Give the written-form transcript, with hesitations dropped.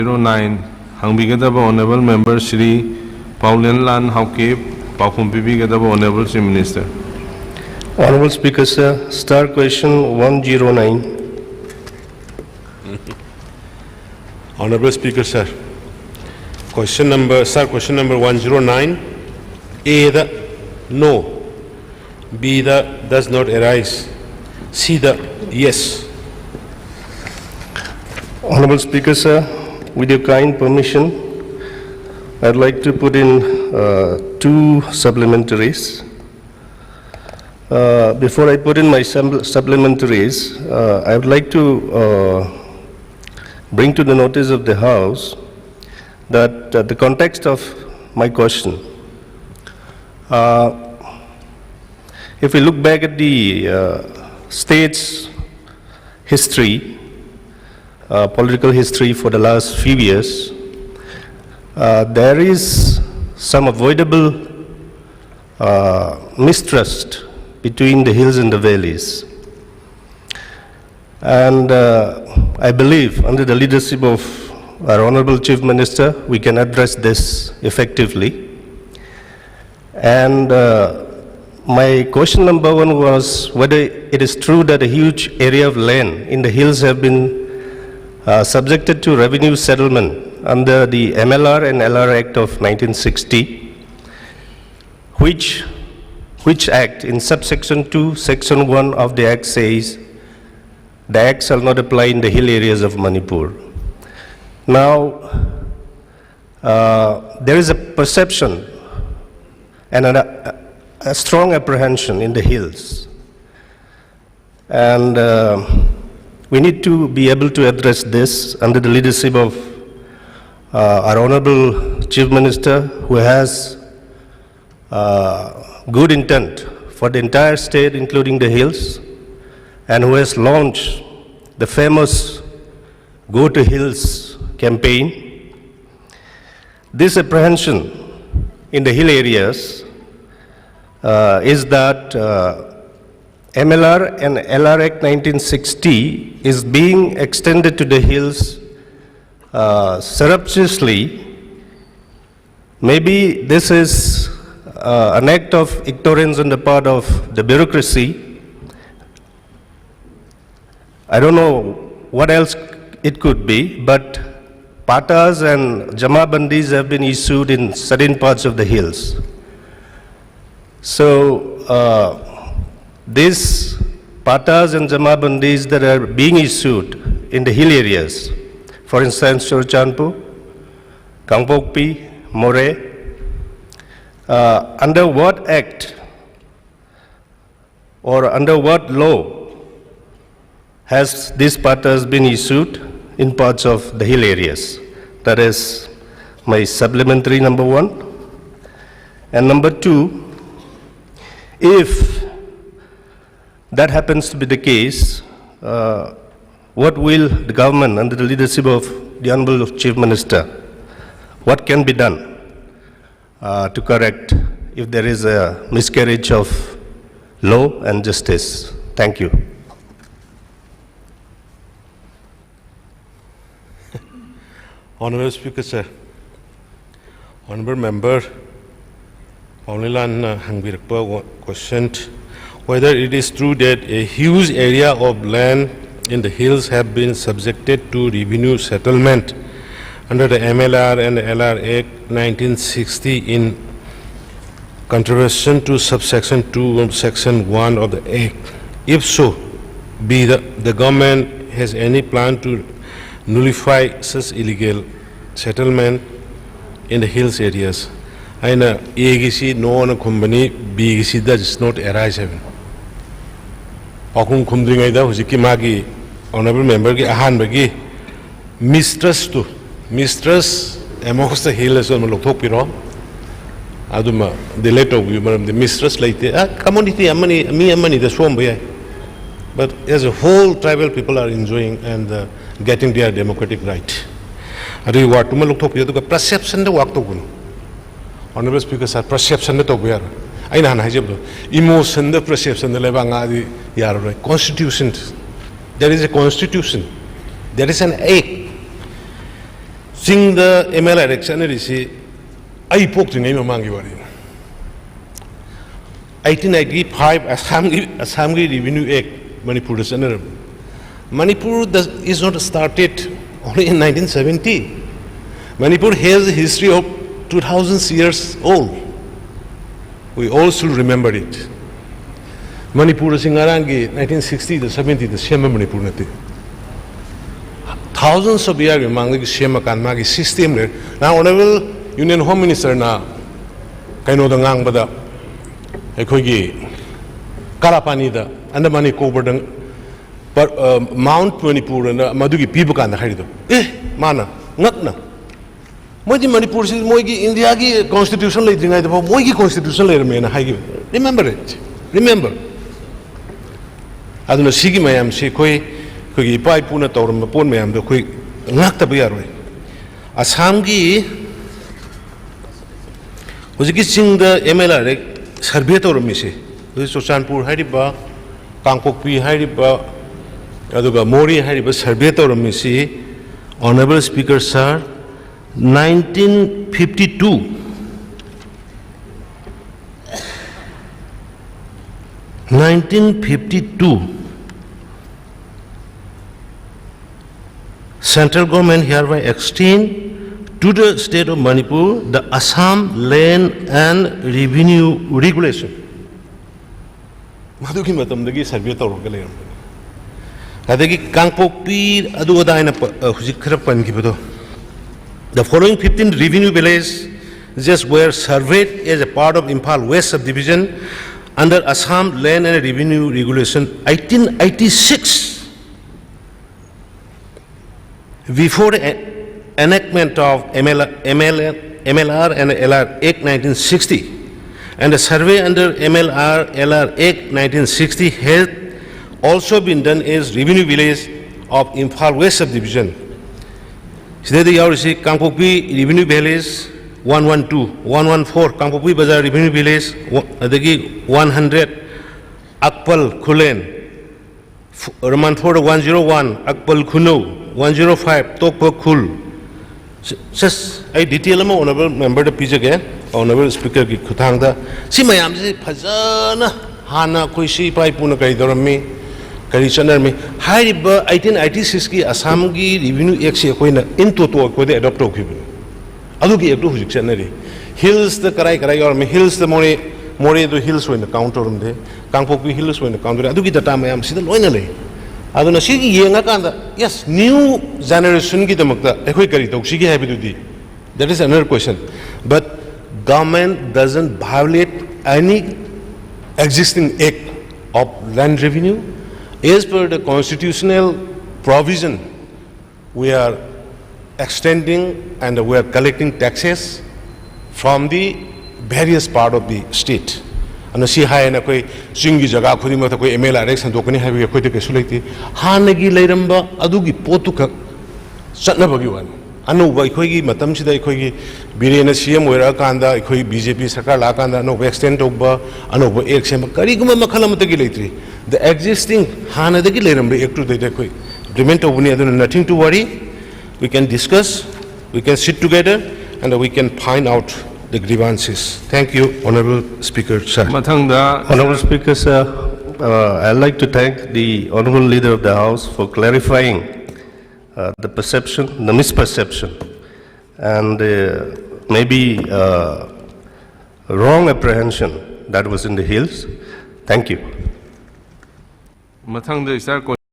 109 Hangbigadaba Honorable Member Shri PAOLENLAL Hauke Pakhum Pibigadaba Honorable Chief Minister. Honorable Speaker, sir, star question 109. Honorable Speaker, sir. Question number 109. A, the no. B, the does not arise. C, the yes. Honorable Speaker, sir, with your kind permission, I'd like to put in two supplementaries. Before I put in my supplementaries, I would like to bring to the notice of the House that the context of my question. If we look back at the state's history, political history for the last few years, there is some avoidable mistrust between the hills and the valleys. And I believe under the leadership of our Honorable Chief Minister, we can address this effectively. And my question number one was whether it is true that a huge area of land in the hills have been subjected to revenue settlement under the MLR and LR Act of 1960, which Act in subsection 2, section 1 of the Act says the Act shall not apply in the hill areas of Manipur. Now, there is a perception and a strong apprehension in the hills, and we need to be able to address this under the leadership of our Honorable Chief Minister, who has good intent for the entire state, including the hills, and who has launched the famous Go to Hills campaign. This apprehension in the hill areas is that MLR and LR Act 1960 is being extended to the hills surreptitiously. Maybe this is an act of ignorance on the part of the bureaucracy. I don't know what else it could be, but patas and jamabandis have been issued in certain parts of the hills. So these patas and jamabandis that are being issued in the hill areas, for instance, Chorchanpu, Kangpokpi, More, under what act or under what law has these patas been issued in parts of the hill areas? That is my supplementary number one. And number two, if that happens to be the case, what will the government, under the leadership of the Honorable Chief Minister, what can be done to correct if there is a miscarriage of law and justice? Thank you. Honorable Speaker, sir. Honorable Member PAOLENLAL Hangbirakpa questioned whether it is true that a huge area of land in the hills have been subjected to revenue settlement under the MLR and LR Act 1960 in contravention to subsection 2 of section 1 of the Act. If so, B, the government has any plan to nullify such illegal settlement in the hills areas. Aina AGC no on a company, BGC does not arise. Pakung Kumdringa, Husiki Magi, Honorable Member, Ahan Bagi, mistrust amongst the hills on Malotopiro, Aduma, the letter we the mistrust later, community, money, the swamp. But as a whole, tribal people are enjoying and getting their democratic right. Adu what to Malotopia to perception the work to win. Honorable Speaker, sir, perception the Tobiar. I know emotion, the perception, the Levanga, the Constitution. There is a Constitution. There is an Act. Singh the MLA election is I poked in name among you. 1895 Assam Revenue Act, Manipur is another. Manipur is not started only in 1970. Manipur has a history of 2000 years old. We all should remember it. Manipur is in 1960, the 70, the Shema Manipur nati. Thousands of years among the Shema Kanmagi system. Now, Honorable Union Home Minister na kaino the ngang bada ekogi Karapani da Andamani Kober Mount Manipur and Madugi Pibukan Harido. Mana, Natna. Moji Manipur is Mogi India constitution leading at the Mogi constitution later. Remember it. Remember. I don't know, Sigi Mayam, Shikoi, Kugi Pai Puna Torum, Pon Mayam, the quick Nakta Biarway. Assamgi was kissing the MLA, Sarbetor Missi, this was Sanpur Hariba, Kangpokpi Hariba, Aduga Mori Hariba, Sarbetor Missi, Honorable Speaker, sir, 1952. 1952, central government hereby extend to the state of Manipur the Assam Land and Revenue Regulation. Maduki matamdagi survey tawrogale. Adagi Kangpokpi adu adaina hujikra pankibudo. The following 15 revenue villages just were surveyed as a part of Imphal West subdivision under Assam Land and Revenue Regulation 1886. Before the enactment of MLR and LR Act 1960, and a survey under MLR LR Act 1960 has also been done as revenue village of Imphal West subdivision. Today you see Kangpokpi revenue village 112, 114 Kangpokpi Bazaar revenue village 100 Akpal Khulen, Ramanford 101 Akpal Khuno 105 Tokpa Khul. Just I detail them, Honorable Member the Pizza again, Honorable Speaker Kutanga. See my arms, Pazana, Hana, Kuishi, Paipuna Kaidorami, Karichanermi, Hariba, 1886 Assamgi, Revenue Exia into the adopt occupant. Aduki Abdu Dictionary. Hills the Karai Army, hills the More the hills when the counter room there, Kangpokpi hills when the counter, Aduki the Tamayam, see the loinally. Aduna Shigi Yangakanda, yes, new generation Gitamaka, Equicari, Shigi Habitude. That is another question. But government doesn't violate any existing act of land revenue. As per the constitutional provision, we are extending and we are collecting taxes from the various part of the state. And see high and a quay, Singh Jaga Kudima, MLA and Dokani have a quick solity. Hanagi Leramba, Adugi Potuka, Satnabaguan. I know by Kogi, Matamsida Kogi, BIREN CM, where Akanda, Koi BJP, Sakar Lakanda, no extent of Anoba Exam, Kariguma Makalamatagilatri. The existing Hanadagi Leramba, Ektu de Koi, implement of nothing to worry. We can discuss, we can sit together, and we can find out the grievances. Thank you, Honorable Speaker, sir. Honorable Speaker, sir, I'd like to thank the Honorable Leader of the House for clarifying the perception, the misperception, and maybe wrong apprehension that was in the hills. Thank you.